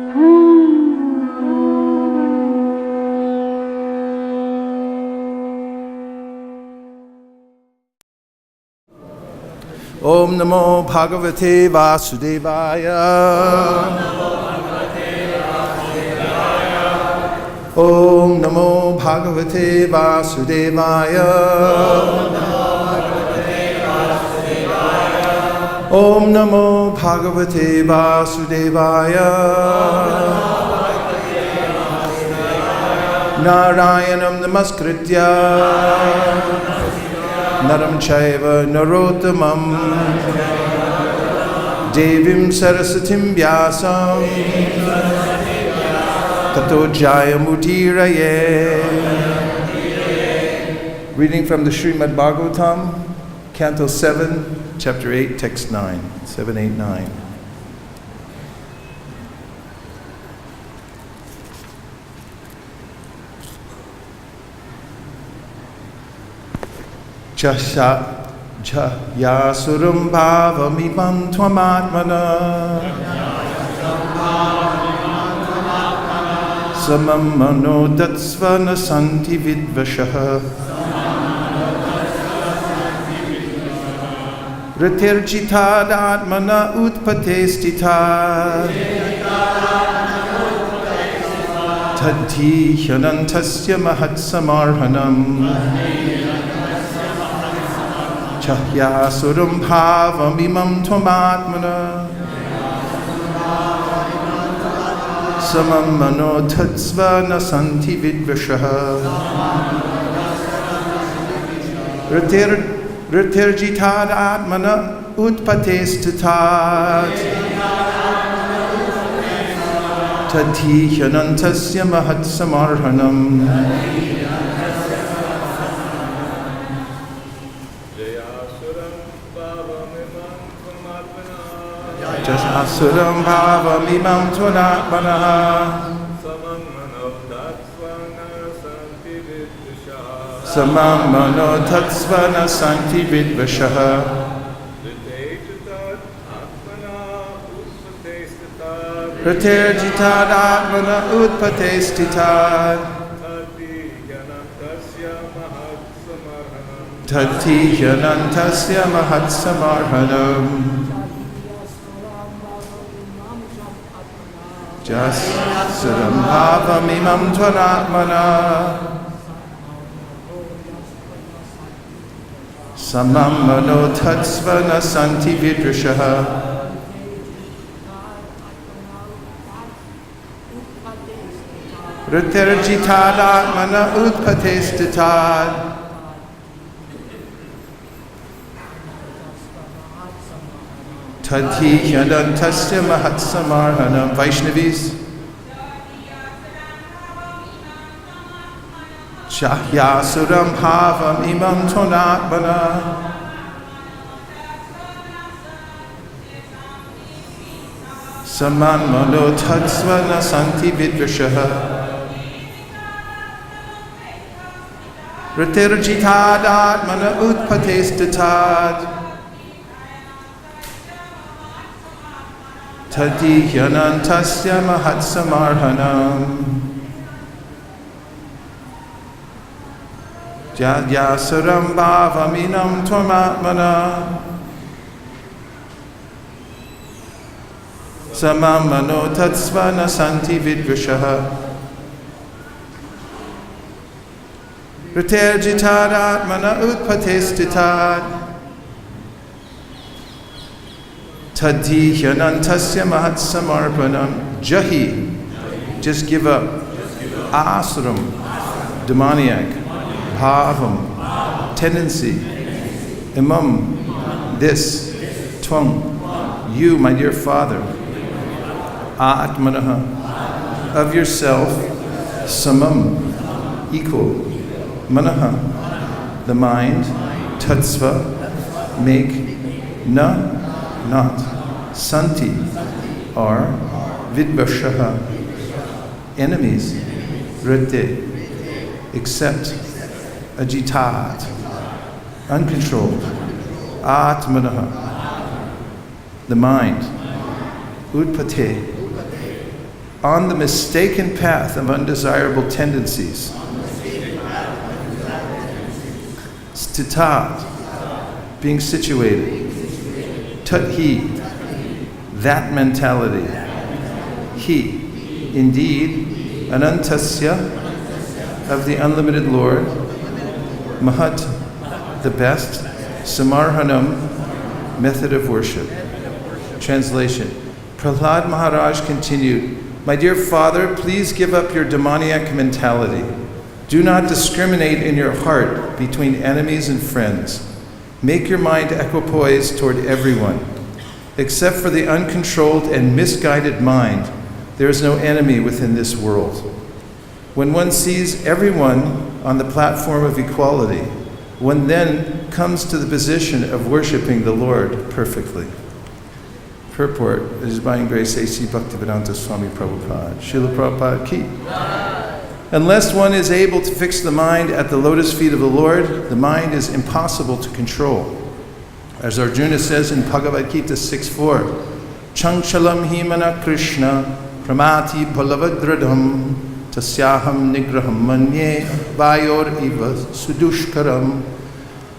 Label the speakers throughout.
Speaker 1: Om Namo Bhagavate Vasudevaya. Om Namo Bhagavate Vasudevaya. Om Namo Bhagavate Vasudevaya. Narayanam Namaskritya Naram Chaiva Narottamam Devim Sarasatim Vyasam Tato Jayamutiraye. Reading from the Srimad Bhagavatam, Canto 7, Chapter 8, Text 9, 7, 8, 9. Yasuram bhavamimam tvamatmana samam mano tatsvana santi vidvashaha ritirjitad atmana utpatestitad tadhi hyanantasya mahatsamarhanam Yasuram bhavamimam tvamatmana samam mano tatsvana santi vidvashaha ritirjitad atmana utpatestitad tadhi hyanantasya mahatsamarhanam Asuram bhavamimam tvanatmana samam mano tatsvana santi vidvashaha ritirjitad atmana utpatestitad tadhi hyanantasya mahatsamarhanam Yasuram bhavamimam tvanatmana samam mano tatsvana santi vidvashaha ritirjitad atmana utpatestitad Tadhi hyanantasya mahatsamarhanam. Vaishnavis. Yasuram bhavam imam tvanatmana samam mano tatsvana santi vidvashaha ritirjitad atmana utpatestitad Tadhi hyanantasya mahatsamarhanam Yasuram bhavaminam tvamatmana samam mano tatsvana santi vidvashaha ritirjitad atmana utpatestitad Tadhi hyanantasya mahatsamarpanam jahi, just give up. Asuram, demoniac. Bhavam, tendency. Imam, this. Twang, you, my dear father. Atmanaha, of yourself. Samam, equal. Manaha, the mind. Tatsva, make. Na, not. Santi are vidvashaha, enemies. Rite, except. Ajitat, uncontrolled. Atmanaha, the mind. Utpate, on the mistaken path of undesirable tendencies. Stita, being situated. Tat-hi, that mentality. He, indeed, Anantasya, of the unlimited Lord. Mahat, the best. Samarhanam, method of worship. Translation. Prahlad Maharaj continued, "My dear father, please give up your demoniac mentality. Do not discriminate in your heart between enemies and friends. Make your mind equipoised toward everyone. Except for the uncontrolled and misguided mind, there is no enemy within this world. When one sees everyone on the platform of equality, one then comes to the position of worshiping the Lord perfectly." Purport. It is by and grace A.C. Bhaktivedanta Swami Prabhupada. Srila Prabhupada ki. Unless one is able to fix the mind at the lotus feet of the Lord, the mind is impossible to control. As Arjuna says in Bhagavad-Gita 6.4, Changshalam himana Krishna pramati balavadradham tasyaham nigraham manye vayor iva sudushkaram.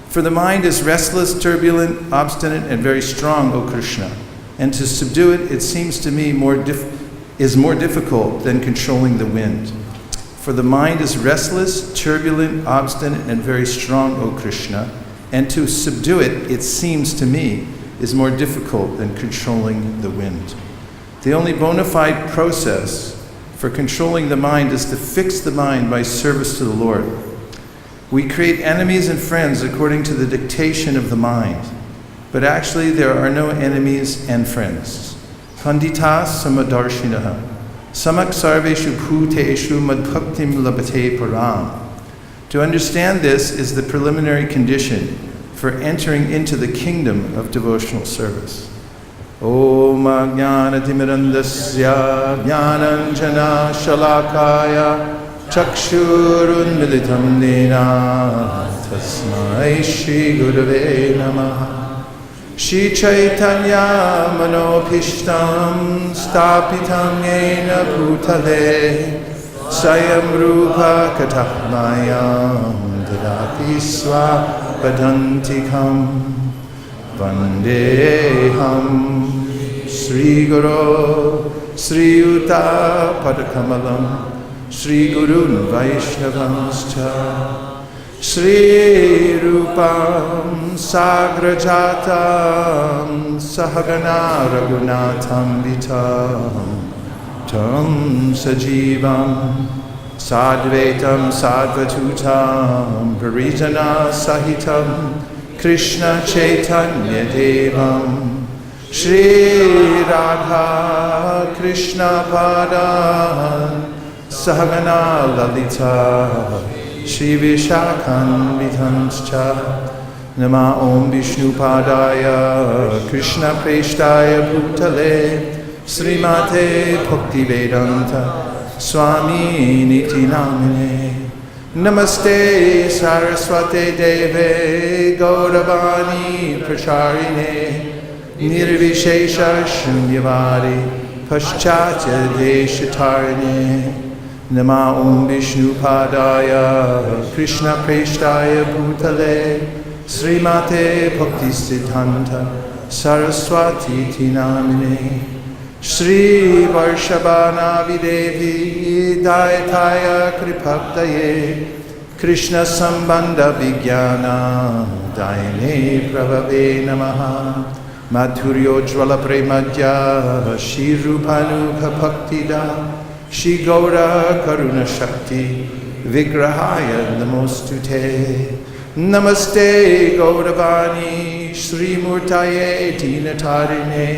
Speaker 1: For the mind is restless, turbulent, obstinate, and very strong, O Krishna. And to subdue it, it seems to me is more difficult than controlling the wind. For the mind is restless, turbulent, obstinate, and very strong, O Krishna. And to subdue it, it seems to me, is more difficult than controlling the wind. The only bona fide process for controlling the mind is to fix the mind by service to the Lord. We create enemies and friends according to the dictation of the mind. But actually, there are no enemies and friends. Pandita samadarshinaha, samak sarveshu bhuteshu madbhaktim labate param. To understand this is the preliminary condition for entering into the kingdom of devotional service. Om Ajnanatimirandasya Jnananjana Shalakaya Chakshurun Militam Nena Tasmai Shri Gurave Namaha. Shri Chaitanya Manopishtam Stapitam Yena Bhutale Sayam Rupa Katahmayam Dadati Swapadantikam Vandeham Sri Guru Sri Yuta Padakamalam Sri Gurun Vaishnavanscha Sri Rupam Sagrajatam Sahagana Raghunatham Vitam Tam Sajivam Sadvaitam Sadvatutam Parijana Sahitam Krishna Chaitanya Devam Shri Radha Krishna Padan Sahagana Lalita Shri Vishakhan Vidhanscha Nama Om Vishnu Padaya Krishna Preshtaya Bhutale Srimate Bhakti Vedanta Swami Niti Namine Namaste Saraswate Deve Gauravani Pracharine Nirvishesha Shunyavadi Paschatya Deshatarine Nama Om Vishnu Padaya Krishna Preshtaya Bhutale Srimate Bhakti Siddhanta Saraswati Tinamine Shri Varshabhana Videvi Daitaya Kripabdaye Krishna Sambandha Vijnana Daine Pravave Namaha Madhuryo Jvala Premadya Shri Rupanuka Bhaktida Shri Gaura Karuna Shakti Vigrahaya Namostute Namaste Gauravani Shri Murtaye Dinatarine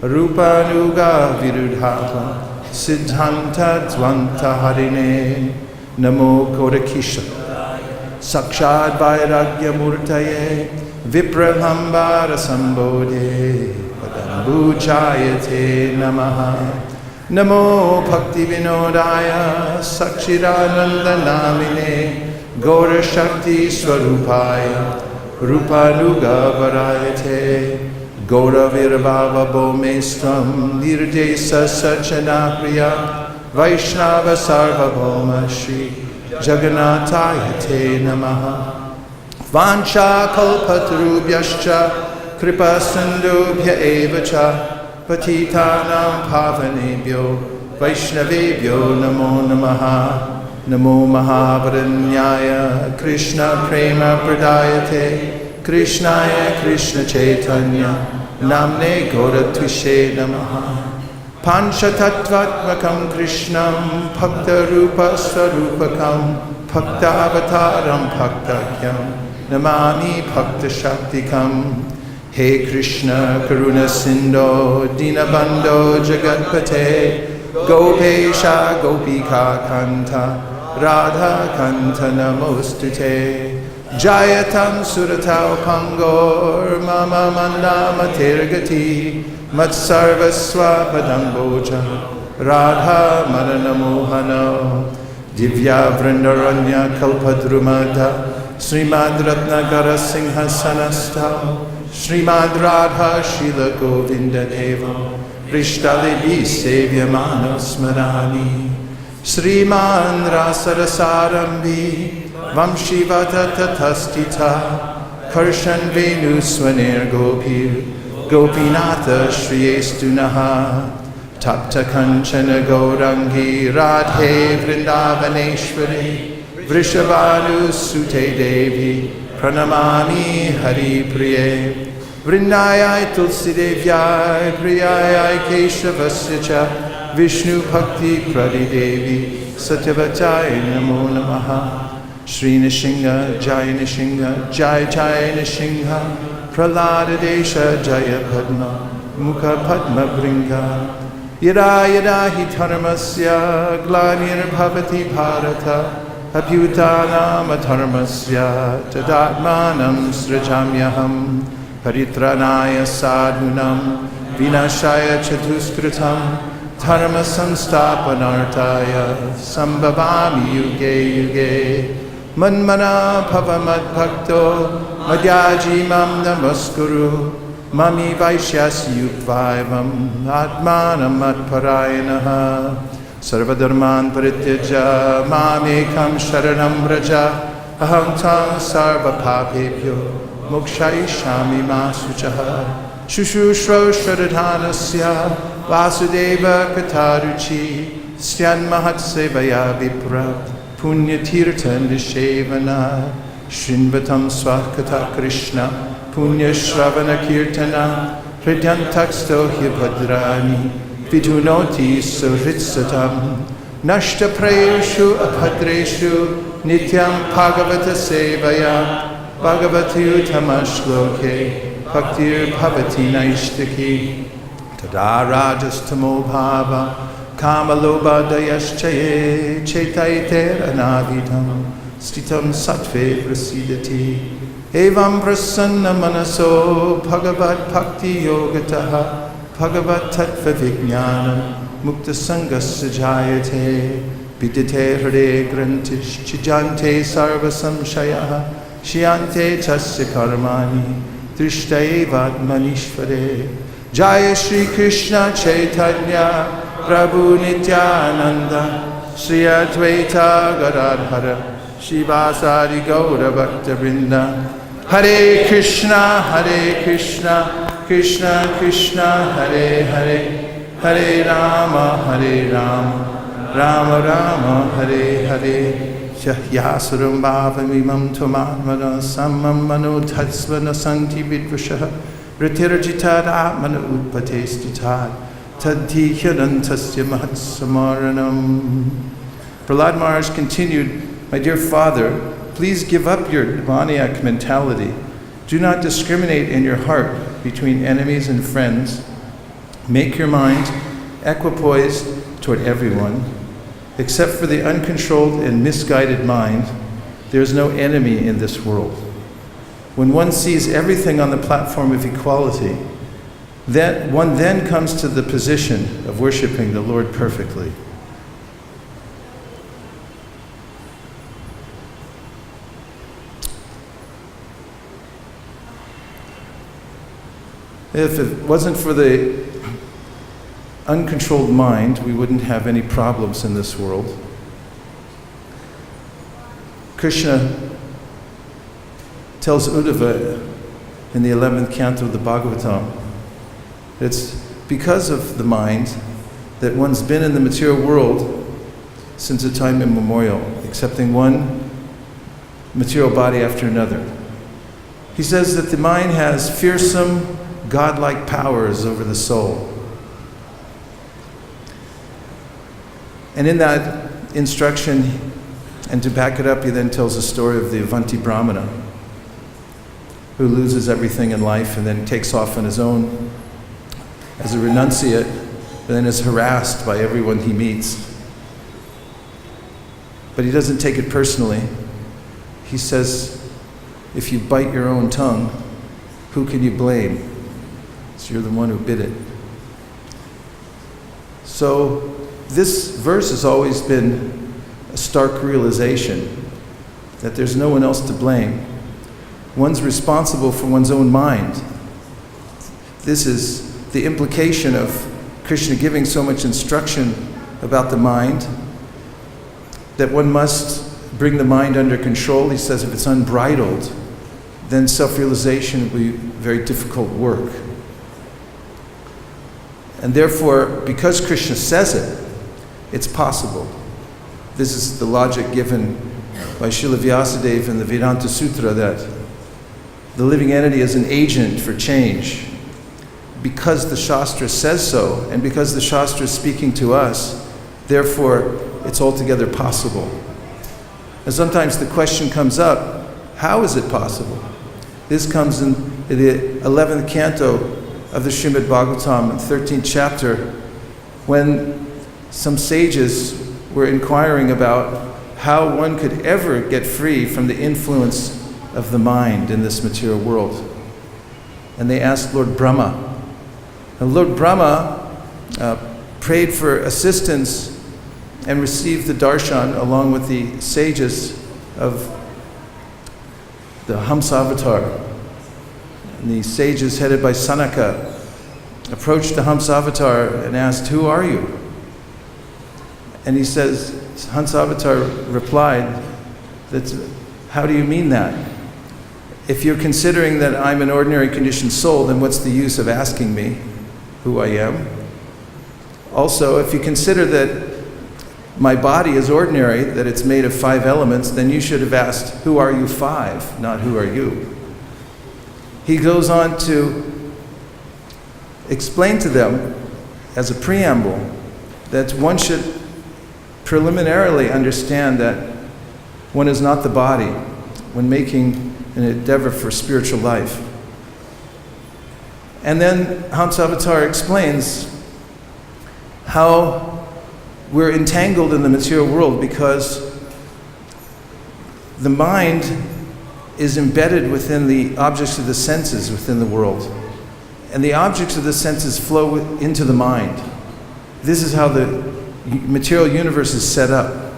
Speaker 1: Rupanuga Virudhata Siddhanta Dvanta Harine Namo Kodakisha Sakshad Vairagya Murtaye Vipralambara Sambodhe Padambujayate Namaha Namo Bhakti Vinodaya Sakshirananda Namine Gaura Shakti Swarupaya Rupanuga Varayate Gauravirabhava Bhomestvam Nirdesa Sachanapriya Vaishnava Sarvabhoma Shri Jagannataya Te Namaha Vancha Kalpatarubhyascha Kripa Sindhubhya Evacha Patitanam Pavanebhyo Vaishnavebhyo Namo Namaha Namo Mahavaranyaya Krishna Prema Pradayate Krishnaya Krishna Chaitanya Namne Gauratvishe Namaha Panchatattvatmakam Krishnam Bhakta Rupa Swarupakam Bhakta Avataram Bhaktakyam Namami Bhakta Shaktikam He Krishna Karuna Sindho Dinabandho Jagatpate Gopesha Gopika Kanta Radha Kanta Namostute Jayatam Suratau Pangor Mama Mandama Tergati Matsarvaswa Padamboja Radha Marana Mohano Divya Vrindaranya Kalpadrumata Srimad Ratnagara Sinhasanasta Srimad Radha Shila Govinda Deva Rishtalibi Sevyamano Smarani Sriman Rasarasarambi Vamshivata Tatastita Karshan Venu Swaner Gopir Gopinatha Shriyestunaha Tapta Kanchana Gaurangi Radhe Vrindavaneshwari Vrishabhanu Sute Devi Pranamami Hari Priye Vrindayai Tulsi Devyai Priyayai Keshavasya Vishnu Bhakti Pradi Devi Satyavatai Namo Namaha Shri Nishinga Jai Nishinga Jai Jai Nishinga Pralada Desha Jaya Padma Mukha Padma Bringa Yada Yada Hi Dharmasya Glanir Bhavati Bharata Abhyutanam Dharmasya Tadatmanam Srajamyaham Paritranaya Sadhunam Vinashaya Chatuskritam Dharma Samstapanartaya Sambhavami Yuge Yuge Manmana Bhavamad Bhakto Madhyaji Mam Namaskuru Mami Vaishyasi Yukvaivam Atmanam Atparayanaha Sarvadharman Parityaja Mamekam Sharanam Vraja Aham Tam Sarva Papebhyo Mokshayishami Masuchaha Shushushro Shradhanasya Vasudeva Kataruchi Styan Mahatsevaya Vipra Punya Tirtha Nishevana Shinvatam Swakata Krishna Punya Shravana Kirtana Hridyantaksto Hibhadrani Vidunoti Suritsatam Nashta Prayeshu Abhadreshu Nityam Bhagavata Sevaya Bhagavati Utamashloke Bhaktir Bhavati Naishtaki Tada Rajastamo Bhava Kamaloba Dayaschaye Chetaiter Anavidam Stitam Sattve Prasidati Evam Prasanna Manaso Bhagavad bhakti-yoga Bhagavad Tattva Vijnanam Mukta Sangasya Jayate Vidite Hare Grantish Chijante Sarva Samshayaha Shyante Tasya Karmani Drishtaevad Manishvare Jaya Shri Krishna Chaitanya Prabhu Nityananda Shri Advaita Gadadhara Shivasari Gaura Bhakta Vrinda Hare Krishna Krishna Krishna Hare Hare Hare Rama Rama Rama Hare Hare Shahyasuram bhavamimam tumadmana sammam mano tatsvana santi vidvashaha Ritirajitad atmana utpatestitad tadhi hyadantasya mahatsamaranam. Prahlad Maharaj continued, my dear father, please give up your demoniac mentality. Do not discriminate in your heart between enemies and friends. Make your mind equipoised toward everyone. Except for the uncontrolled and misguided mind, there is no enemy in this world. When one sees everything on the platform of equality, one then comes to the position of worshiping the Lord perfectly. If it wasn't for the uncontrolled mind, we wouldn't have any problems in this world. Krishna tells Uddhava in the 11th canto of the Bhagavatam, it's because of the mind that one's been in the material world since a time immemorial, accepting one material body after another. He says that the mind has fearsome, godlike powers over the soul. And in that instruction, and to back it up, he then tells the story of the Avanti Brahmana, who loses everything in life and then takes off on his own as a renunciate, and then is harassed by everyone he meets. But he doesn't take it personally. He says, if you bite your own tongue, who can you blame? So you're the one who bit it. So this verse has always been a stark realization that there's no one else to blame. One's responsible for one's own mind. This is the implication of Krishna giving so much instruction about the mind, that one must bring the mind under control. He says if it's unbridled, then self-realization will be very difficult work. And therefore, because Krishna says it, it's possible. This is the logic given by Srila Vyasadeva in the Vedanta Sutra, that the living entity is an agent for change. Because the Shastra says so, and because the Shastra is speaking to us, therefore it's altogether possible. And sometimes the question comes up, how is it possible? This comes in the 11th canto of the Srimad Bhagavatam, 13th chapter, when some sages were inquiring about how one could ever get free from the influence of the mind in this material world. And they asked Lord Brahma. And Lord Brahma prayed for assistance and received the darshan along with the sages of the Hamsavatar. And the sages headed by Sanaka approached the Hamsavatar and asked, "Who are you?" And he says, Hamsavatar replied, "How do you mean that? If you're considering that I'm an ordinary conditioned soul, then what's the use of asking me who I am? Also, if you consider that my body is ordinary, that it's made of 5 elements, then you should have asked, who are you 5, not who are you?" He goes on to explain to them, as a preamble, that one should preliminarily understand that one is not the body when making an endeavor for spiritual life. And then Hamsavatar explains how we're entangled in the material world because the mind is embedded within the objects of the senses within the world. And the objects of the senses flow into the mind. This is how the material universe is set up.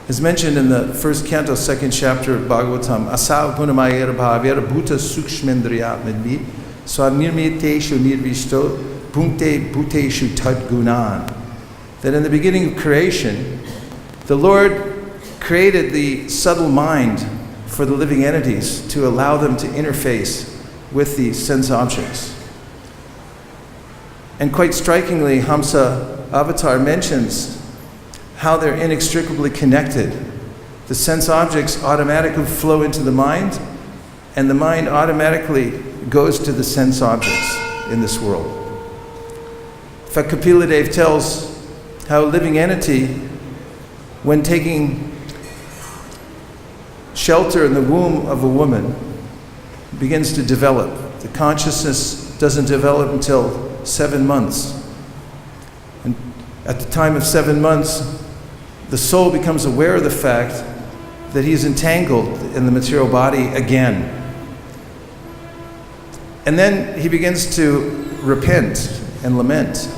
Speaker 1: As mentioned in the 1st canto, 2nd chapter of Bhagavatam, Asa gunamayera bhavyera bhuta sukshmendriyatmadvi swanirmiteshu nirvishto bhunkte bhuteshu tad gunan. That in the beginning of creation, the Lord created the subtle mind for the living entities to allow them to interface with the sense objects. And quite strikingly, Hamsa Avatar mentions how they're inextricably connected. The sense objects automatically flow into the mind, and the mind automatically goes to the sense objects in this world. In fact, Kapila Dev tells how a living entity, when taking shelter in the womb of a woman, begins to develop. The consciousness doesn't develop until 7 months. And at the time of 7 months, the soul becomes aware of the fact that he's entangled in the material body again. And then he begins to repent and lament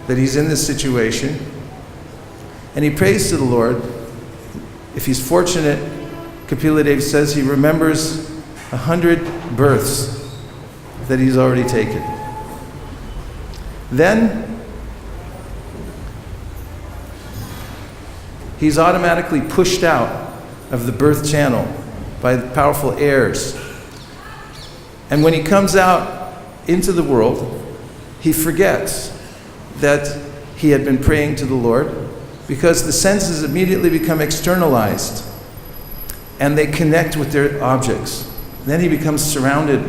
Speaker 1: that he's in this situation. And he prays to the Lord. If he's fortunate, Kapila Dev says he remembers 100 births that he's already taken. then he's automatically pushed out of the birth channel by the powerful airs. And when he comes out into the world, he forgets that he had been praying to the Lord, because the senses immediately become externalized and they connect with their objects. Then he becomes surrounded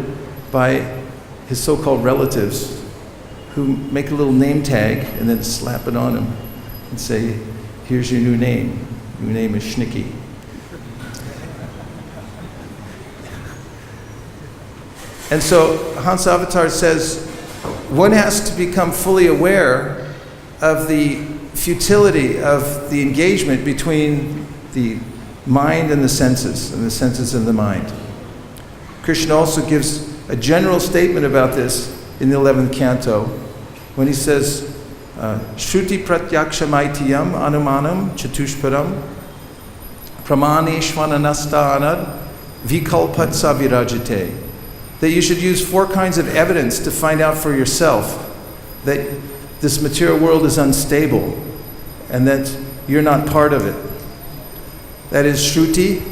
Speaker 1: by his so-called relatives who make a little name tag and then slap it on him and say, here's your new name. Your name is Schnicky. And so Hans Avatar says, one has to become fully aware of the futility of the engagement between the mind and the senses and the mind. Krishna also gives a general statement about this in the 11th canto when he says, Shruti pratyakshamaityam anumanam chatushparam pramaneshvananastanad vikalpat savirajite. That you should use 4 kinds of evidence to find out for yourself that this material world is unstable and that you're not part of it. That is Shruti,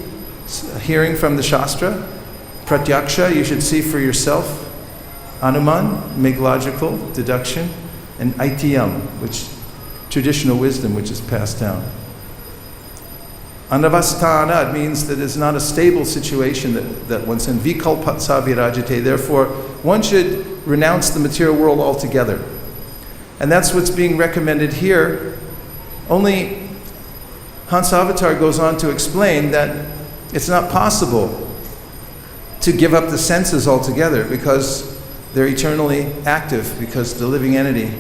Speaker 1: hearing from the Shastra. Pratyaksha, you should see for yourself. Anuman, make logical deduction. And Aityam, which traditional wisdom which is passed down. Anavastana, it means that it's not a stable situation that one's in. Vikalpatsa virajate, therefore one should renounce the material world altogether. And that's what's being recommended here. Only Hans Avatar goes on to explain that it's not possible to give up the senses altogether because they're eternally active, because the living entity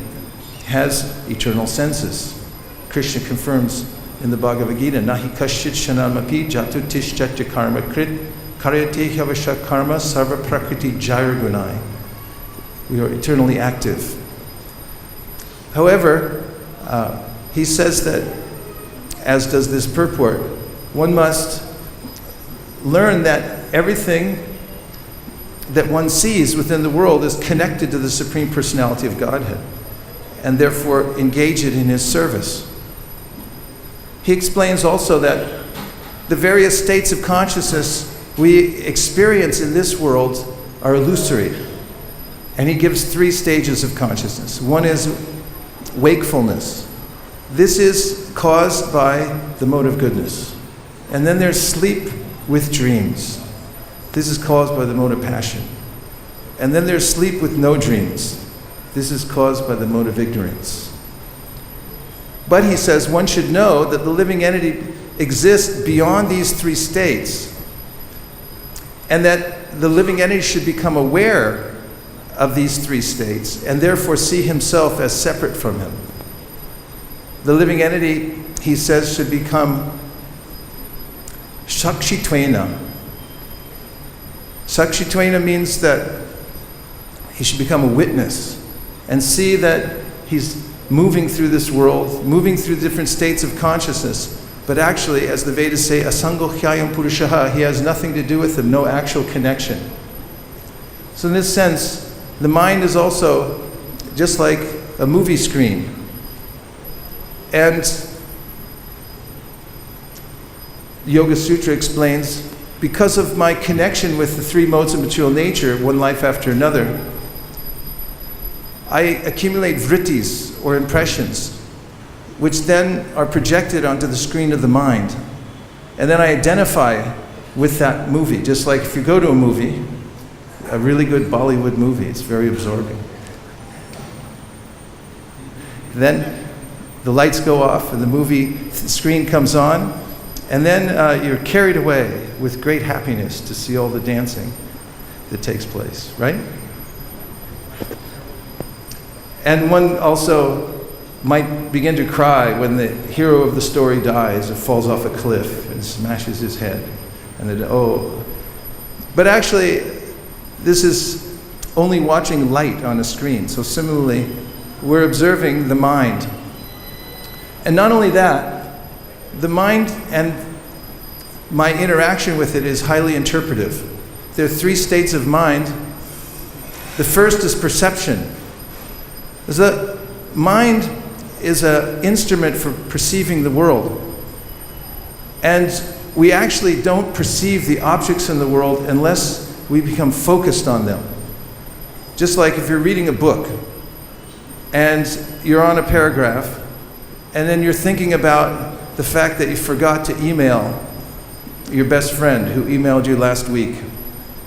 Speaker 1: has eternal senses. Krishna confirms in the Bhagavad-Gita, Nahi kashchit shanamapi jatu tishchatya karma krit karyate hyavasha karma sarva prakriti jairagunai. We are eternally active. However, he says that, as does this purport, one must learn that everything that one sees within the world is connected to the Supreme Personality of Godhead, and therefore engage it in his service. He explains also that the various states of consciousness we experience in this world are illusory. And he gives 3 stages of consciousness. One is wakefulness. This is caused by the mode of goodness. And then there's sleep with dreams. This is caused by the mode of passion. And then there's sleep with no dreams. This is caused by the mode of ignorance. But he says one should know that the living entity exists beyond these 3 states, and that the living entity should become aware of these 3 states and therefore see himself as separate from him. The living entity, he says, should become Sakshitwena. Sakshitwena means that he should become a witness and see that he's moving through this world, moving through different states of consciousness, but actually, as the Vedas say, asango hyayam purushaha, he has nothing to do with them, no actual connection. So in this sense, the mind is also just like a movie screen. And Yoga Sutra explains, because of my connection with the 3 modes of material nature, one life after another, I accumulate vrittis, or impressions, which then are projected onto the screen of the mind. And then I identify with that movie, just like if you go to a movie, a really good Bollywood movie, it's very absorbing. Then the lights go off and the movie screen comes on, and then you're carried away with great happiness to see all the dancing that takes place, right? And one also might begin to cry when the hero of the story dies or falls off a cliff and smashes his head. And then, oh. But actually, this is only watching light on a screen. So similarly, we're observing the mind. And not only that, the mind and my interaction with it is highly interpretive. There are 3 states of mind. The first is perception. The mind is an instrument for perceiving the world. And we actually don't perceive the objects in the world unless we become focused on them. Just like if you're reading a book and you're on a paragraph and then you're thinking about the fact that you forgot to email your best friend who emailed you last week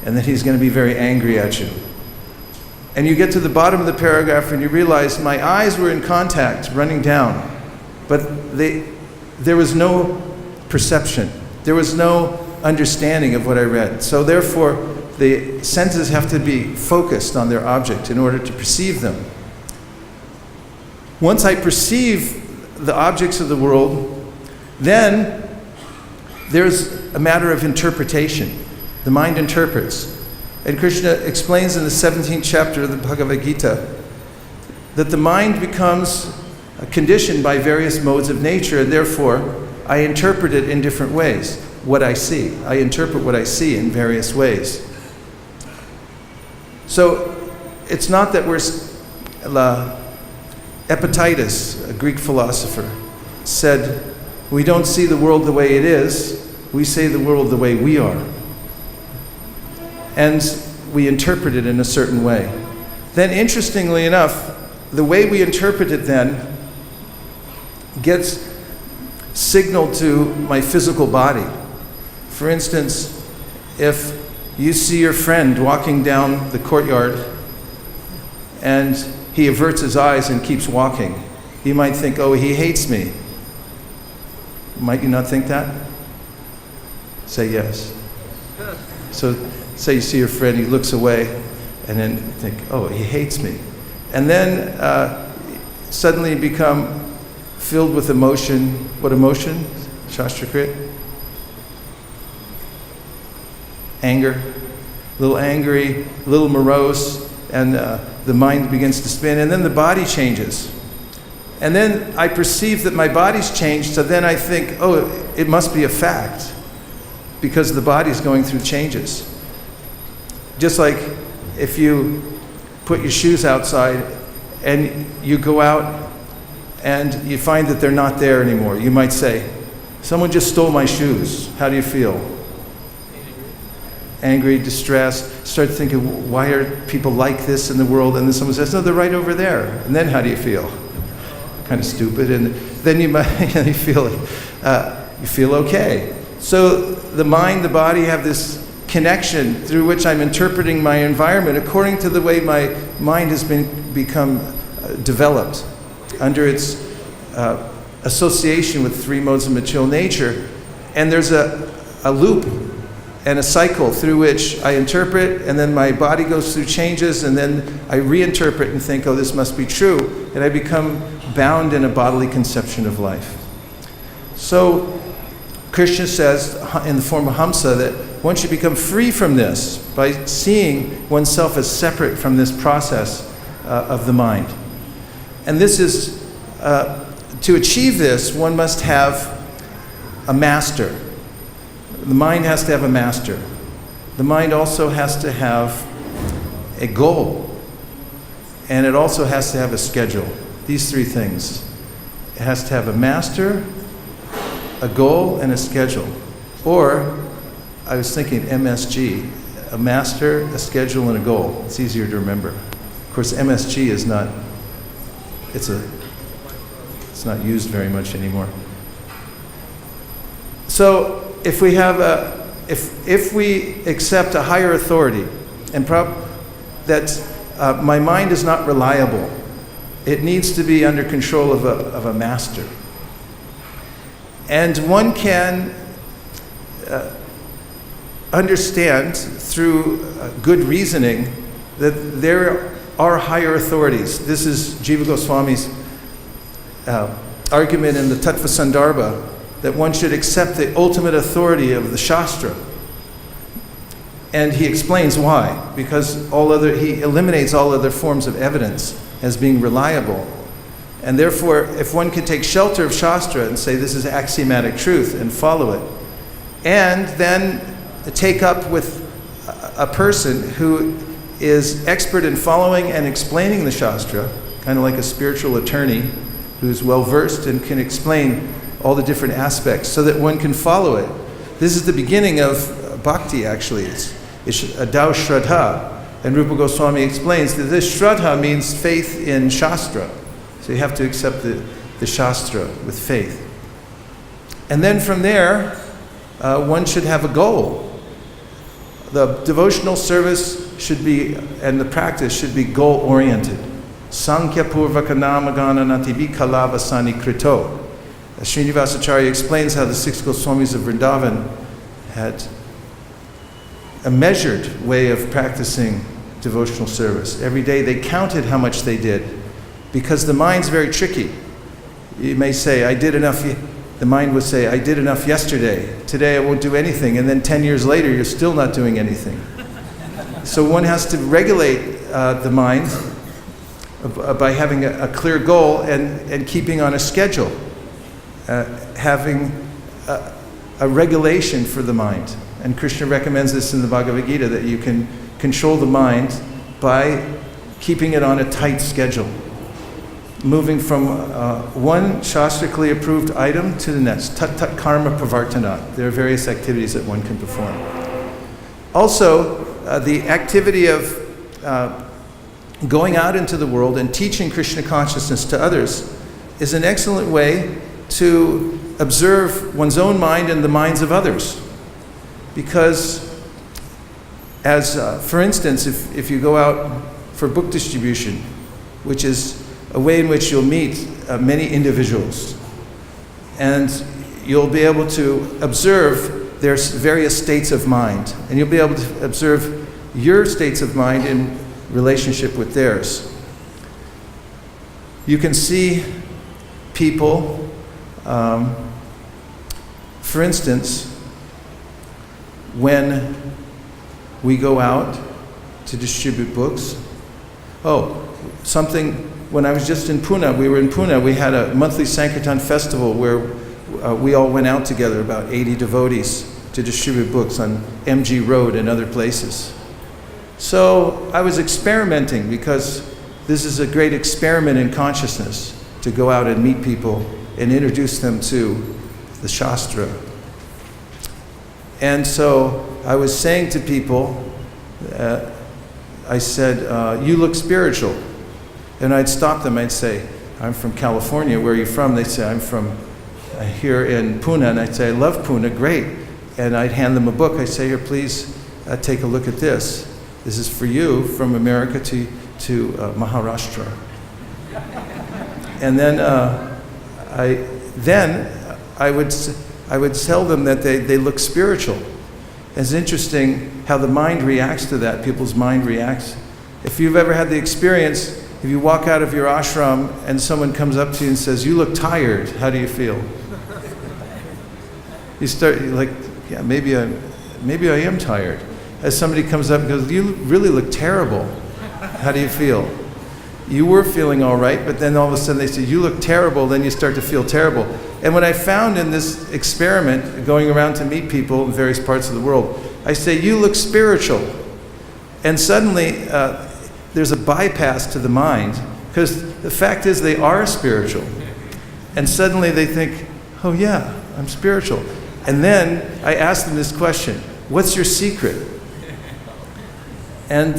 Speaker 1: and that he's going to be very angry at you. And you get to the bottom of the paragraph and you realize my eyes were in contact running down, but there was no perception. There was no understanding of what I read. So therefore, the senses have to be focused on their object in order to perceive them. Once I perceive the objects of the world, then there's a matter of interpretation. The mind interprets. And Krishna explains in the 17th chapter of the Bhagavad-Gita that the mind becomes conditioned by various modes of nature, and therefore I interpret it in different ways. What I see. I interpret what I see in various ways. So it's not that we're Epictetus, a Greek philosopher, said, we don't see the world the way it is, we see the world the way we are. And we interpret it in a certain way. Then interestingly enough, the way we interpret it then gets signaled to my physical body. For instance, if you see your friend walking down the courtyard and he averts his eyes and keeps walking, you might think, oh, he hates me. Might you not think that? Say yes. So say you see your friend, he looks away, and then think, oh, he hates me. And then suddenly become filled with emotion. What emotion? Shastra-krit? Anger. A little angry, a little morose, and the mind begins to spin, and then the body changes. And then I perceive that my body's changed, so then I think, oh, it must be a fact, because the body's going through changes. Just like if you put your shoes outside and you go out and you find that they're not there anymore, you might say, someone just stole my shoes. How do you feel? Angry, distressed, start thinking, why are people like this in the world? And then someone says, no, they're right over there. And then how do you feel? Kind of stupid. And then you feel okay. So the mind, the body have this connection through which I'm interpreting my environment according to the way my mind has become developed under its association with three modes of material nature. And there's a loop and a cycle through which I interpret, and then my body goes through changes, and then I reinterpret and think, oh, this must be true, and I become bound in a bodily conception of life. So Krishna says in the form of Hamsa that one should become free from this by seeing oneself as separate from this process of the mind. And this is, to achieve this, one must have a master. The mind has to have a master. The mind also has to have a goal. And it also has to have a schedule. These three things. It has to have a master, a goal, and a schedule. Or, I was thinking MSG, a master, a schedule, and a goal. It's easier to remember. Of course, MSG is not, it's not used very much anymore. So, if we have if we accept a higher authority, and that my mind is not reliable, it needs to be under control of a master. And one can understand through good reasoning that there are higher authorities. This is Jiva Goswami's argument in the Tattva Sandarbha, that one should accept the ultimate authority of the Shastra. And he explains why. Because he eliminates all other forms of evidence as being reliable. And therefore, if one can take shelter of Shastra and say this is axiomatic truth and follow it, and then take up with a person who is expert in following and explaining the Shastra, kind of like a spiritual attorney who's well-versed and can explain all the different aspects so that one can follow it. This is the beginning of bhakti, actually. It's adau shraddha. And Rupa Goswami explains that this shraddha means faith in Shastra. So you have to accept the Shastra with faith. And then from there, one should have a goal. The devotional service should be, and the practice should be goal-oriented. Sankhya purvaka namagana nativi kalavasani krito. Srinivasacharya explains how the 6 Goswamis of Vrindavan had a measured way of practicing devotional service. Every day they counted how much they did, because the mind's very tricky. You may say, I did enough. The mind would say, I did enough yesterday. Today I won't do anything. And then 10 years later, you're still not doing anything. So one has to regulate the mind by having a clear goal and keeping on a schedule. Having a regulation for the mind. And Krishna recommends this in the Bhagavad-Gita, that you can control the mind by keeping it on a tight schedule. Moving from one shastrically approved item to the next. Tat tat karma pravartana. There are various activities that one can perform. Also, the activity of going out into the world and teaching Krishna consciousness to others is an excellent way to observe one's own mind and the minds of others. Because, for instance, if you go out for book distribution, which is a way in which you'll meet many individuals, and you'll be able to observe their various states of mind, and you'll be able to observe your states of mind in relationship with theirs. You can see people, for instance, when we go out to distribute books. When I was just in Pune, we had a monthly Sankirtan festival where we all went out together, about 80 devotees, to distribute books on MG Road and other places. So I was experimenting, because this is a great experiment in consciousness, to go out and meet people and introduce them to the Shastra. And so I was saying to people, I said, you look spiritual. And I'd stop them, I'd say, I'm from California, where are you from? They'd say, I'm from here in Pune. And I'd say, I love Pune, great. And I'd hand them a book. I'd say, here, please take a look at this. This is for you, from America to Maharashtra. And then I would tell them that they look spiritual. It's interesting how the mind reacts to that, people's mind reacts. If you've ever had the experience, if you walk out of your ashram and someone comes up to you and says, you look tired, how do you feel? You're like, yeah, maybe I am tired. As somebody comes up and goes, you really look terrible, how do you feel? You were feeling all right, but then all of a sudden they say, you look terrible, then you start to feel terrible. And what I found in this experiment, going around to meet people in various parts of the world, I say, you look spiritual. And suddenly, there's a bypass to the mind, because the fact is they are spiritual. And suddenly they think, oh yeah, I'm spiritual. And then I ask them this question, what's your secret? And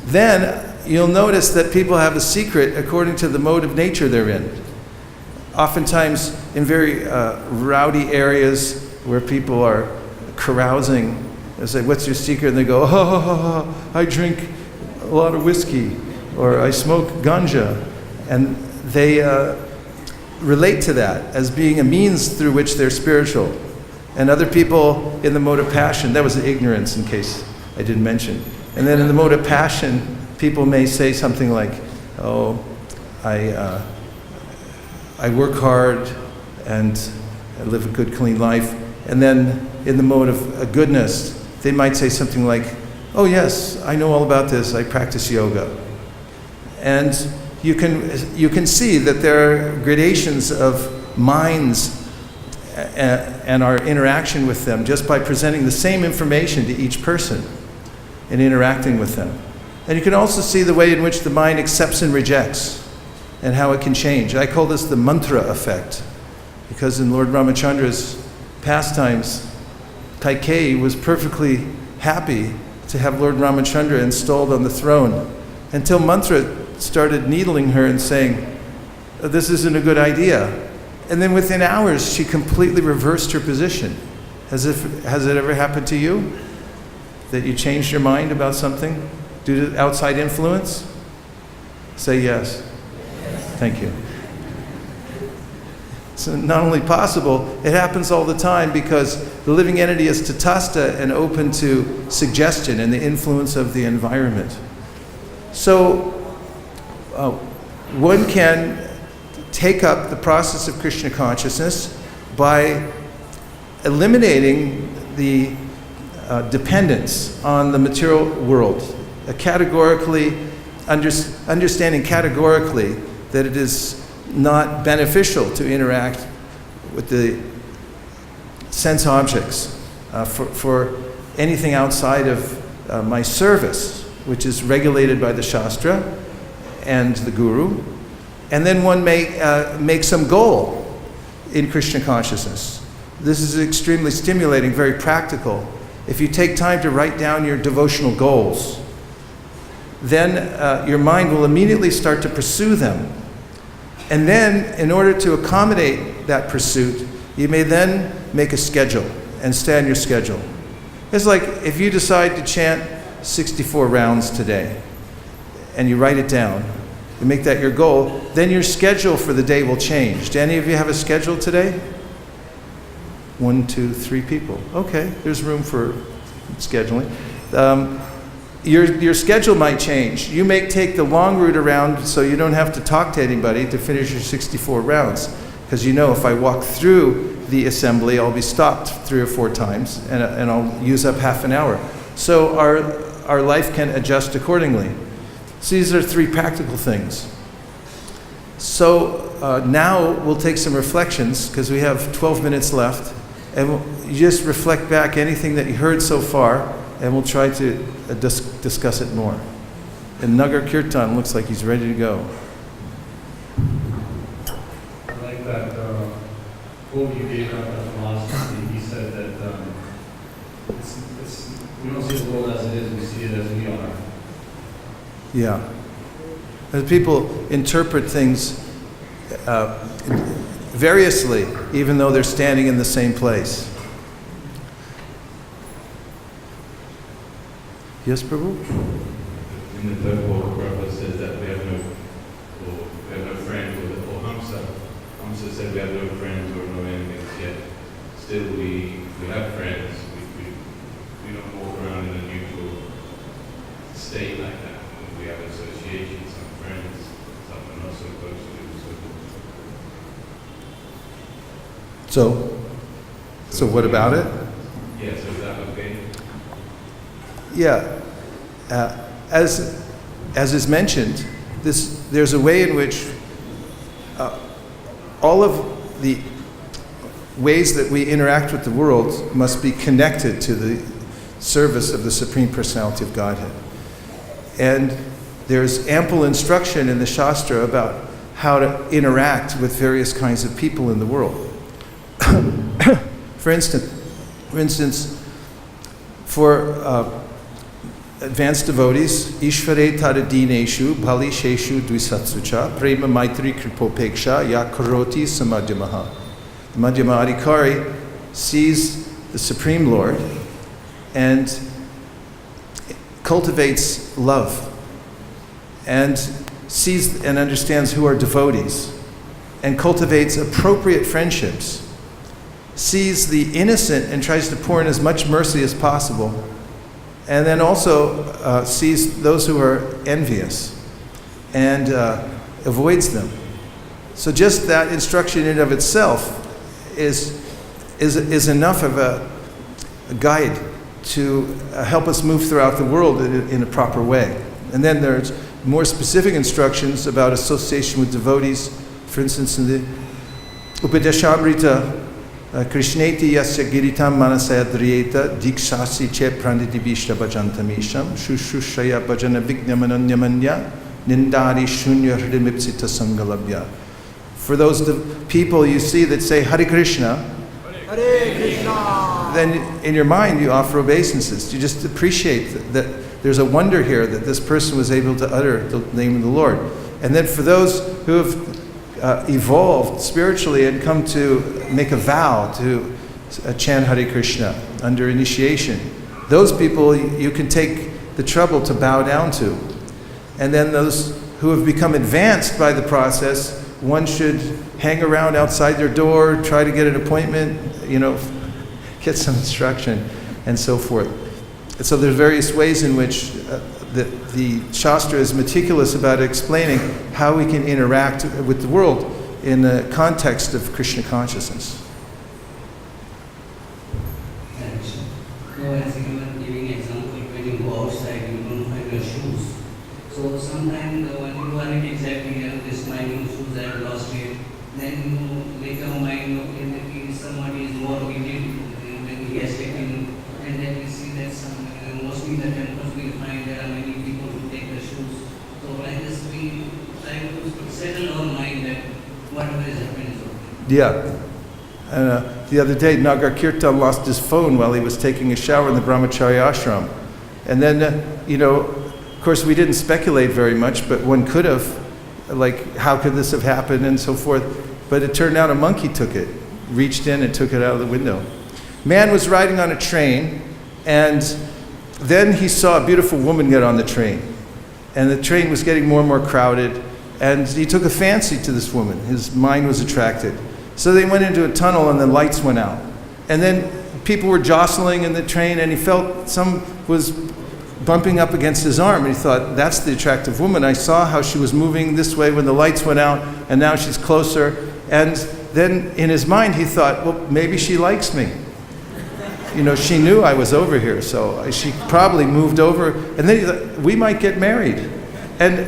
Speaker 1: then you'll notice that people have a secret according to the mode of nature they're in. Oftentimes in very rowdy areas where people are carousing, they say, what's your secret? And they go, I drink a lot of whiskey, or I smoke ganja. And they relate to that as being a means through which they're spiritual. And other people in the mode of passion, that was ignorance in case I didn't mention. And then in the mode of passion, people may say something like, oh, I work hard and I live a good, clean life. And then in the mode of goodness, they might say something like, oh yes, I know all about this, I practice yoga. And you can see that there are gradations of minds and our interaction with them just by presenting the same information to each person and interacting with them. And you can also see the way in which the mind accepts and rejects, and how it can change. I call this the mantra effect, because in Lord Ramachandra's pastimes, Kaikeyi was perfectly happy to have Lord Ramachandra installed on the throne, until Mantra started needling her and saying, this isn't a good idea. And then within hours, she completely reversed her position. Has it ever happened to you? That you changed your mind about something due to outside influence? Say yes. Thank you. It's not only possible, it happens all the time, because the living entity is tatastha and open to suggestion and the influence of the environment. So one can take up the process of Krishna consciousness by eliminating the dependence on the material world, understanding categorically that it is not beneficial to interact with the sense objects for anything outside of my service, which is regulated by the Shastra and the Guru. And then one may make some goal in Krishna consciousness. This is extremely stimulating, very practical. If you take time to write down your devotional goals, then your mind will immediately start to pursue them. And then, in order to accommodate that pursuit, you may then make a schedule and stay on your schedule. It's like if you decide to chant 64 rounds today, and you write it down, you make that your goal, then your schedule for the day will change. Do any of you have a schedule today? 1, 2, 3 people. Okay, there's room for scheduling. Your schedule might change. You may take the long route around so you don't have to talk to anybody to finish your 64 rounds. Because you know if I walk through the assembly, I'll be stopped 3 or 4 times and I'll use up half an hour. So our life can adjust accordingly. So these are 3 practical things. So now we'll take some reflections, because we have 12 minutes left. And you just reflect back anything that you heard so far, and we'll try to discuss it more. And Nagar Kirtan looks like he's ready to go.
Speaker 2: I like that quote you gave out of philosophy. He said that we don't see the world as it is, we see it as we are.
Speaker 1: Yeah. And people interpret things variously, even though they're standing in the same place. Yes, Prabhu?
Speaker 3: In the third quote, Prabhupada says that we have no friends, or Hamsa said we have no friends or no enemies, yet still we have friends. We don't walk around in a neutral state like that. We have associations, some friends, some we're not so close to.
Speaker 1: So what about it?
Speaker 3: Yeah, so is that okay?
Speaker 1: Yeah. As is mentioned, there's a way in which all of the ways that we interact with the world must be connected to the service of the Supreme Personality of Godhead. And there's ample instruction in the Shastra about how to interact with various kinds of people in the world. For instance, for advanced devotees, Ishvare Taradineshu Bhalisheshu Dvisatsucha Prema Maitri Kripopeksha Ya Karoti Samadhyamaha. The Madhyama Adhikari sees the Supreme Lord and cultivates love and sees and understands who are devotees and cultivates appropriate friendships, sees the innocent and tries to pour in as much mercy as possible, and then also sees those who are envious and avoids them. So just that instruction in and of itself is enough of a guide to help us move throughout the world in a proper way. And then there's more specific instructions about association with devotees. For instance, in the Upadeshamrita, Krishneti yasya giritam manasaya driyeta dikshasi che pranditi vishta bhajantamisham shushushaya bhajana vignamananyamanya nindari shunya hridimipsita sangalabhya. For those people you see that say Hare Krishna,
Speaker 4: Hare Krishna,
Speaker 1: then in your mind you offer obeisances. You just appreciate that there's a wonder here that this person was able to utter the name of the Lord. And then for those who have evolved spiritually and come to make a vow to chant Hare Krishna under initiation, those people you can take the trouble to bow down to. And then those who have become advanced by the process, one should hang around outside their door, try to get an appointment, get some instruction, and so forth. And so there's various ways in which the Shastra is meticulous about explaining how we can interact with the world in the context of Krishna consciousness.
Speaker 5: So as you were giving example, when you go outside, you don't find your shoes. So sometimes when you are not exactly this minding shoes, I have lost it. Then you make your mind, okay, somebody is more obedient when he has taken, and then we see that mostly in the temples we find there are many people who take the shoes. So like this we try to settle our mind that whatever is happening is okay.
Speaker 1: Yeah. The other day, Nagar Kirtan lost his phone while he was taking a shower in the Brahmacharya ashram. And then, of course, we didn't speculate very much, but one could have, like, how could this have happened and so forth. But it turned out a monkey took it, reached in and took it out of the window. Man was riding on a train, and then he saw a beautiful woman get on the train. And the train was getting more and more crowded, and he took a fancy to this woman. His mind was attracted. So they went into a tunnel and the lights went out. And then people were jostling in the train, and he felt some was bumping up against his arm, and he thought, that's the attractive woman. I saw how she was moving this way when the lights went out, and now she's closer. And then in his mind he thought, well, maybe she likes me. She knew I was over here, so she probably moved over. And then he thought, we might get married. And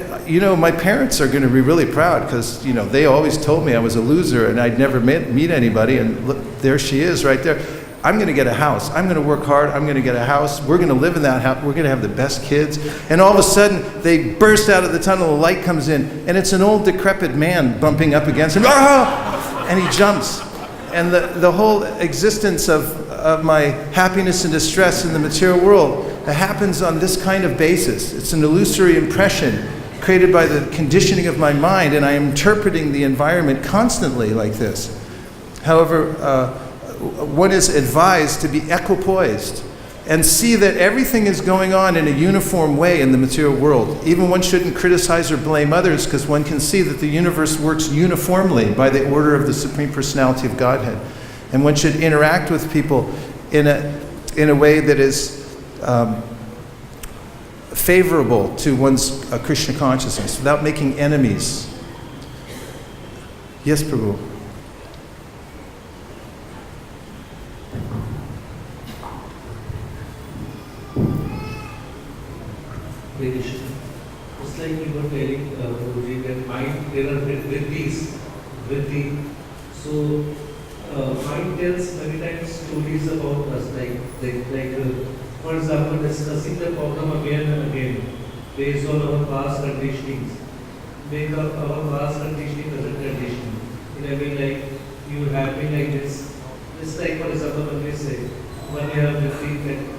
Speaker 1: my parents are going to be really proud because, they always told me I was a loser and I'd never meet anybody. And look, there she is right there. I'm going to get a house. I'm going to work hard. I'm going to get a house. We're going to live in that house. We're going to have the best kids. And all of a sudden, they burst out of the tunnel. The light comes in, and it's an old decrepit man bumping up against him. Ah! And he jumps. And the whole existence of my happiness and distress in the material world happens on this kind of basis. It's an illusory impression created by the conditioning of my mind, and I am interpreting the environment constantly like this. However, one is advised to be equipoised and see that everything is going on in a uniform way in the material world. Even one shouldn't criticize or blame others because one can see that the universe works uniformly by the order of the Supreme Personality of Godhead. And one should interact with people in a way that is favorable to one's Krishna consciousness without making enemies. Yes, Prabhu.
Speaker 6: It's like you were telling Guruji that mind, there are vritti. So mind tells many times stories about us, for example, discussing the problem again and again based on our past conditionings. Make up our past conditioning as a condition. In a way, like you have been like this. It's like, for example, when we say, one year we think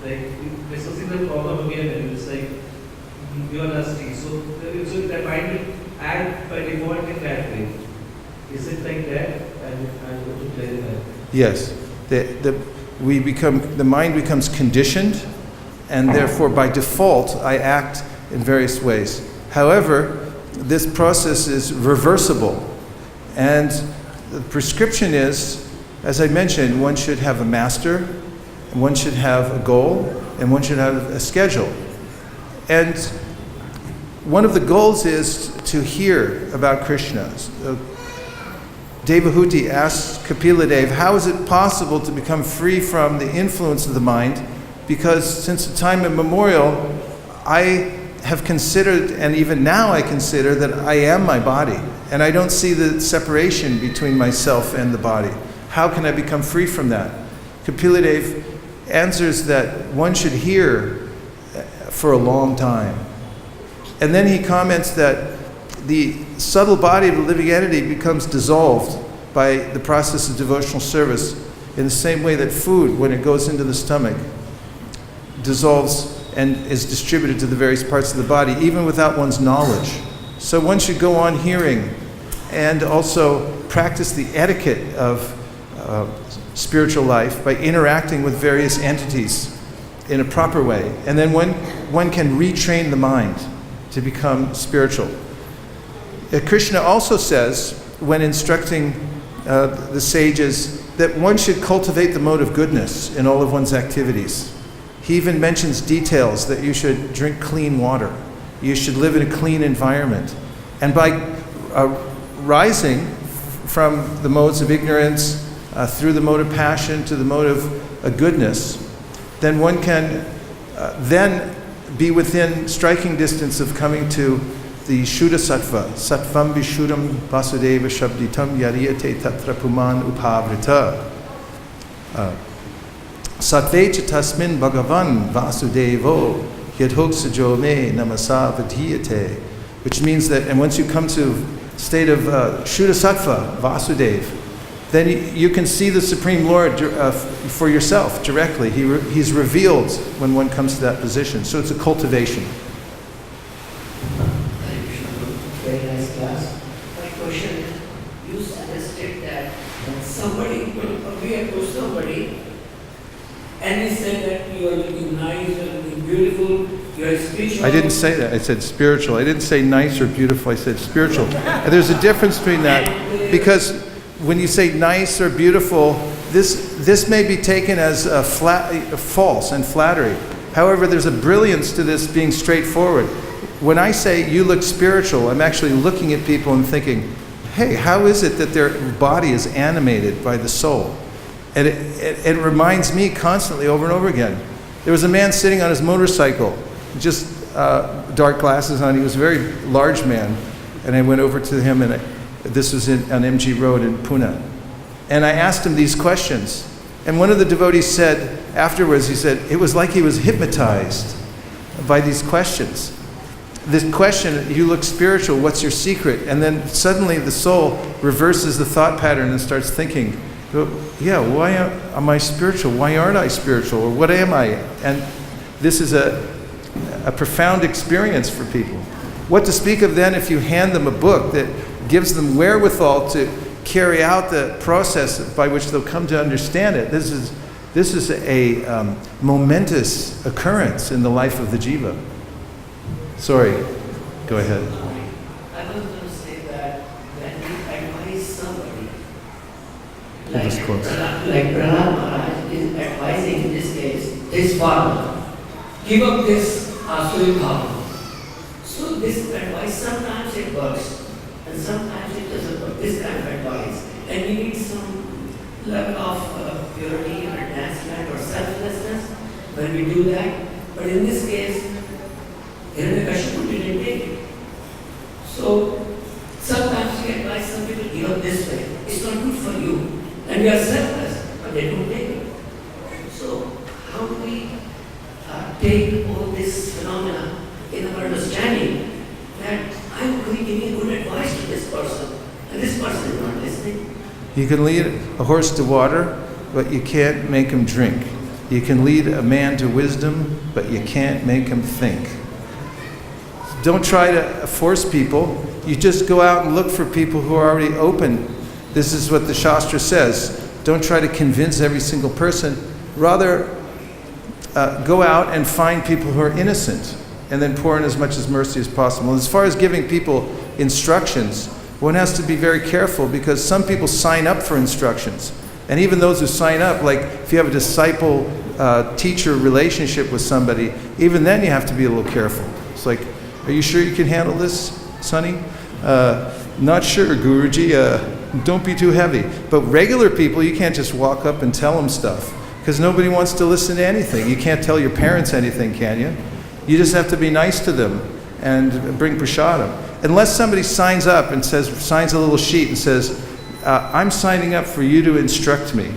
Speaker 6: like discussing the problem again, and it's like you are nasty. So that mind will act by default in that way. Is it like that? I want to clarify.
Speaker 1: Yes. The mind becomes conditioned, and therefore by default I act in various ways. However, this process is reversible, and the prescription is, as I mentioned, one should have a master, one should have a goal, and one should have a schedule. And one of the goals is to hear about Krishna. Devahuti asked Kapila Dev, how is it possible to become free from the influence of the mind? Because since the time immemorial, I have considered, and even now I consider, that I am my body. And I don't see the separation between myself and the body. How can I become free from that? Kapila answers that one should hear for a long time. And then he comments that the subtle body of the living entity becomes dissolved by the process of devotional service in the same way that food, when it goes into the stomach, dissolves and is distributed to the various parts of the body, even without one's knowledge. So one should go on hearing and also practice the etiquette of spiritual life by interacting with various entities in a proper way. And then one can retrain the mind to become spiritual. Krishna also says, when instructing the sages, that one should cultivate the mode of goodness in all of one's activities. He even mentions details that you should drink clean water. You should live in a clean environment. And by rising from the modes of ignorance through the mode of passion to the mode of goodness, then one can then be within striking distance of coming to the Shuddha Sattva. Sattvam Vishuddham Vasudeva Shabditam Yariyate Tatra Puman Upavrita. Sattvecha Tasmin Bhagavan Vasudevo Yadhoksajo Me Namasa Vadhiyate. Which means that, and once you come to state of Shuddha Sattva, Vasudev, then you can see the Supreme Lord for yourself directly. He's revealed when one comes to that position. So it's a cultivation.
Speaker 7: Very nice class. My question is, you suggested that when somebody, we approach somebody and he said that you are looking nice, you are looking beautiful, you are spiritual.
Speaker 1: I didn't say that. I said spiritual. I didn't say nice or beautiful. I said spiritual. And there's a difference between that, because when you say nice or beautiful, this may be taken as false and flattery. However, there's a brilliance to this being straightforward. When I say you look spiritual, I'm actually looking at people and thinking, hey, how is it that their body is animated by the soul? And it reminds me constantly over and over again. There was a man sitting on his motorcycle, just dark glasses on. He was a very large man. And I went over to him, and this was on MG Road in Pune. And I asked him these questions. And one of the devotees said, afterwards, he said, it was like he was hypnotized by these questions. This question, you look spiritual, what's your secret? And then suddenly the soul reverses the thought pattern and starts thinking, yeah, why am I spiritual? Why aren't I spiritual? Or what am I? And this is a profound experience for people. What to speak of then if you hand them a book that gives them wherewithal to carry out the process by which they'll come to understand it? This is a momentous occurrence in the life of the jiva. Sorry, go ahead.
Speaker 7: I was going to say that when we advise somebody,
Speaker 1: Hold this close.
Speaker 7: like Prahlad Maharaj is advising in this case his father, give up this asuri bhava. So this advice, sometimes it works and sometimes it doesn't work, this kind of advice. And we need some level of purity or attachment or selflessness when we do that. But in this case, Hiranyakashipu didn't take it. So sometimes we advise some people, give up this way. It's not good for you. And we are selfless, but they don't take it. So how do we take all this phenomena in our understanding that I'm giving good advice to this person and this person is not listening?
Speaker 1: You can lead a horse to water, but you can't make him drink. You can lead a man to wisdom, but you can't make him think. Don't try to force people. You just go out and look for people who are already open. This is what the Shastra says. Don't try to convince every single person. Rather, go out and find people who are innocent and then pour in as much as mercy as possible. As far as giving people instructions, one has to be very careful because some people sign up for instructions. And even those who sign up, like if you have a disciple-teacher relationship with somebody, even then you have to be a little careful. It's like, are you sure you can handle this, Sonny? Not sure, Guruji. Don't be too heavy. But regular people, you can't just walk up and tell them stuff because nobody wants to listen to anything. You can't tell your parents anything, can you? You just have to be nice to them and bring prasadam. Unless somebody signs up and signs a little sheet and says, I'm signing up for you to instruct me.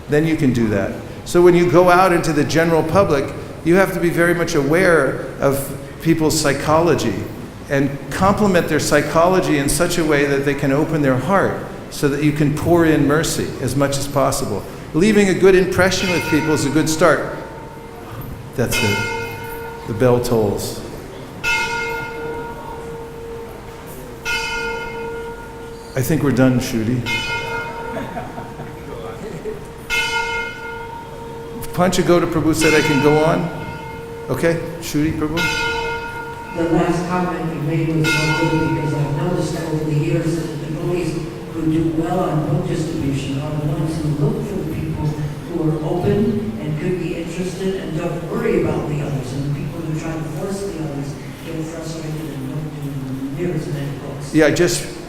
Speaker 1: Then you can do that. So when you go out into the general public, you have to be very much aware of people's psychology and complement their psychology in such a way that they can open their heart so that you can pour in mercy as much as possible. Leaving a good impression with people is a good start. That's it. The bell tolls. I think we're done, Shruti. Panchagoda Prabhu said I can go on. Okay, Shruti Prabhu.
Speaker 8: The last comment you made was so good because I've noticed that over the years that the devotees who do well on book distribution are the ones who look for people who are open and could be interested and don't worry about the others. And the people who try to force the others get frustrated and don't do near as many books.
Speaker 1: Yeah,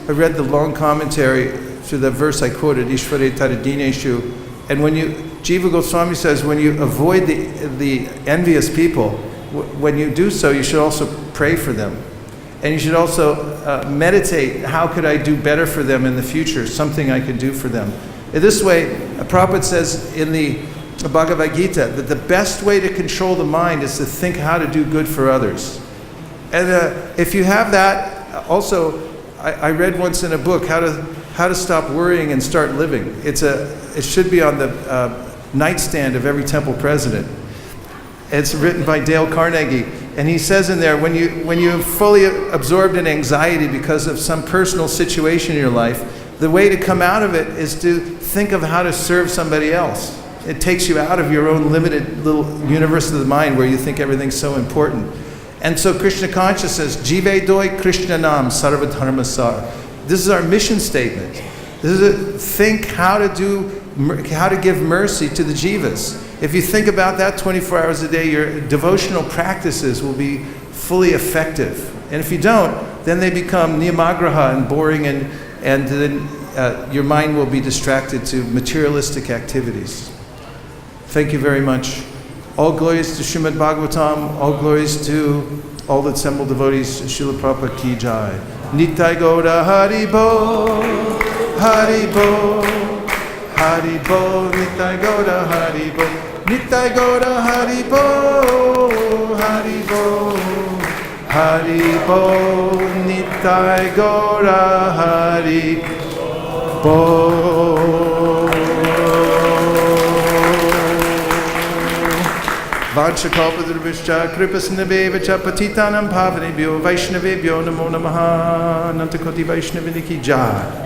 Speaker 1: I read the long commentary to the verse I quoted, Ishvare Taradineshu. And when Jiva Goswami says, when you avoid the envious people, when you do so, you should also pray for them. And you should also meditate, how could I do better for them in the future, something I could do for them. In this way, Prabhupada says in the Bhagavad-Gita that the best way to control the mind is to think how to do good for others. And if you have that, also, I read once in a book, how to stop worrying and start living. It should be on the nightstand of every temple president. It's written by Dale Carnegie, and he says in there, when you're fully absorbed in anxiety because of some personal situation in your life, the way to come out of it is to think of how to serve somebody else. It takes you out of your own limited little universe of the mind where you think everything's so important. And so Krishna consciousness, Jive doi Krishna nam sarva dharma sar. This is our mission statement. This is think how to give mercy to the jivas. If you think about that 24 hours a day, your devotional practices will be fully effective. And if you don't, then they become niyamagraha and boring, and then your mind will be distracted to materialistic activities. Thank you very much. All glories to Srimad Bhagavatam, all glories to all the assembled devotees, Srila Prabhupada ki jai. Nitai Gaura Hari Bo, Hari Bo, Hari Bo, Nitai Gaura Hari Bo, Nitai Gaura Hari Bo, Hari Bo, Hari Bo, Nitai Gaura Hari Bo. Vanchakalpadurvishcha kripasnabheva patitanam pavanebhyo vaishnavebhyo namo namaha. Nantakoti Vaishnaviniki jai.